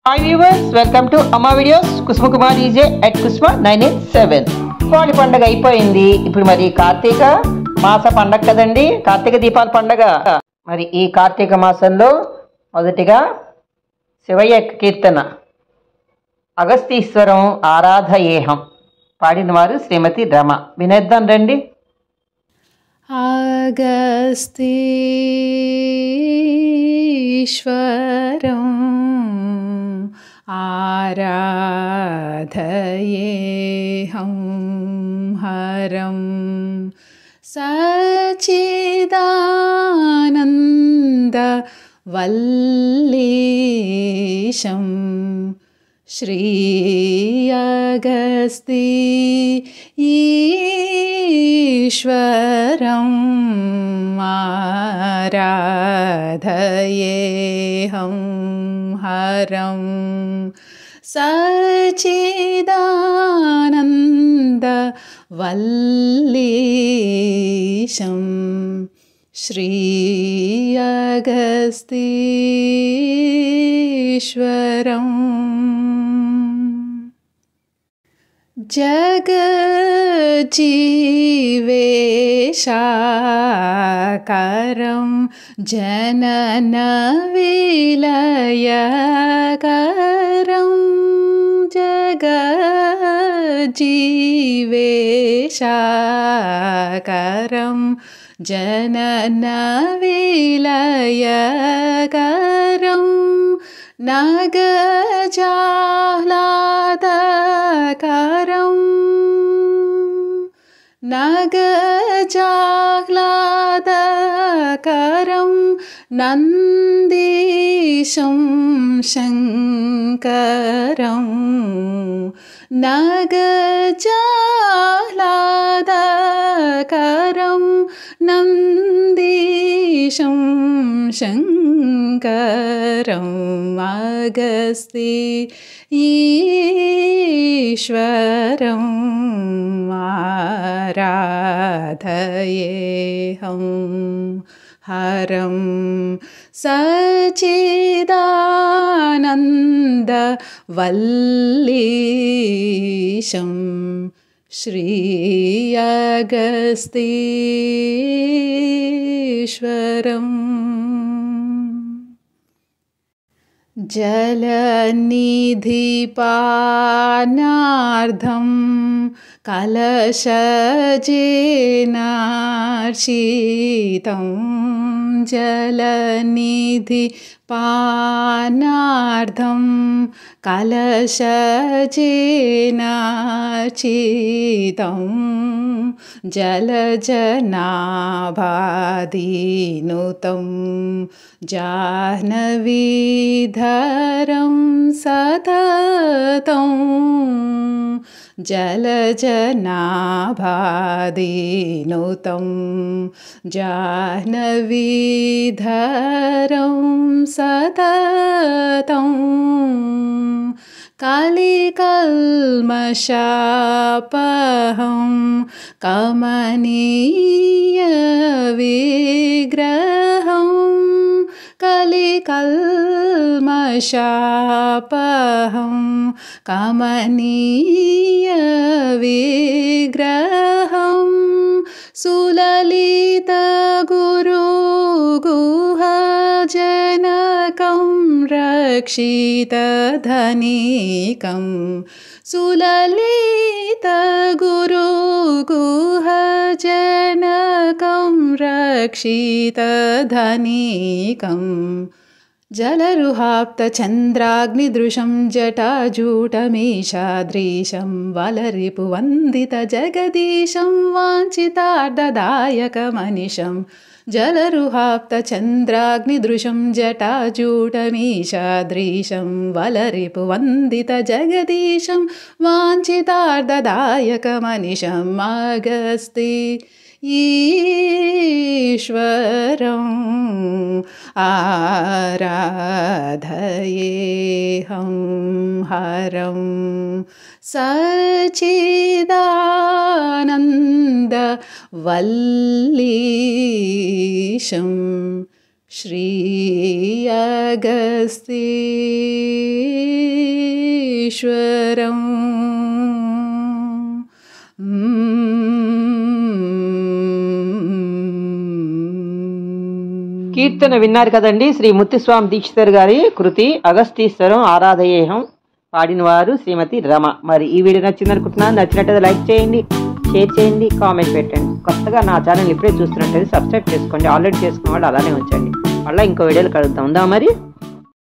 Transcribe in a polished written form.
Hi viewers, welcome to Amma videos. Kusuma Kumar ఈజే at Kusuma 987. కోడి పండుగ అయిపోయింది. ఇప్పుడు మరి కార్తీక మాస పండగ కదండి, కార్తీక దీపాల పండగ. మరి ఈ కార్తీక మాసంలో మొదటిగా శివయ్య కీర్తన అగస్తీశ్వరం ఆరాధయేహం పాడిన వారు శ్రీమతి రమ. వినేద్దాం రండి. అగస్తీశ్వరం ఆరాధయేహం హరం సచ్చిదానంద వల్లీశం శ్రీ అగస్తీశ్వరం ఆరాధయేహం హరం సచ్చిదానంద వల్లీశం శ్రీ అగస్తీశ్వరం జగజ్జీవేశాకరం జనన విలయకరం జగజ్జీవేశాకరం జనన విలయకరం నగజాహ్లాదకరం నగజాహ్లాదకరం నందీశం శంకరం నగజాహ్లాదకరం నందీశం శంకరం అగస్తీశ్వరం ఆరాధయేహం హరం సచ్చిదానంద వల్లీశం శ్రీ అగస్తీశ్వరం జలనిధిపానార్థం కలశజేనార్చితం జలనిధిపానార్థం కలశజేనార్చితం జలజనాభాదీనుతం జాహ్నవీధరం సతతం జలజనాభాదీనుతం జాహ్నవీధరం సతతం కలికల్మషాపహం కమనీయ విగ్రహం కలికల్మషాపహం కమనీయ విగ్రహం సులలిత గురుగుహజనకం రక్షితధనికం సులలిత గురుగుహజనకం రక్షితధనికం జలరుహాప్తచంద్రాగ్నిదృశం జటాజూటమీశాద్రీశం వలరిపువందితజగదీశం వాంఛితార్థదాయకమనిశం జలరుహాప్తచంద్రాగ్నిదృశం జటాజూటమీశాద్రీశం వలరిపువందితజగదీశం వాంఛితార్థదాయకమనిశం అగస్తీశ్వరం ఆరాధయేహం హరం సచ్చిదానంద वल्लीशं श्री अगस्ती ఈశ్వరం కీర్తన విన్నారు కదండి. శ్రీ ముత్తుస్వామి దీక్షితర్ గారి కృతి అగస్తీశ్వరం ఆరాధయేహం. పాడిన వారు శ్రీమతి రమ. మరి ఈ వీడియో నచ్చింది అనుకుంటున్నాను. నచ్చినట్టయితే లైక్ చేయండి, షేర్ చేయండి, కామెంట్ పెట్టండి. కొత్తగా నా ఛానల్ ఇప్పుడే చూస్తున్నట్టయితే సబ్స్క్రైబ్ చేసుకోండి. ఆల్రెడీ చేసుకున్న వాళ్ళు అలానే ఉంచండి. మళ్ళీ ఇంకో వీడియోలు కలుద్దాం. ఉందా మరి.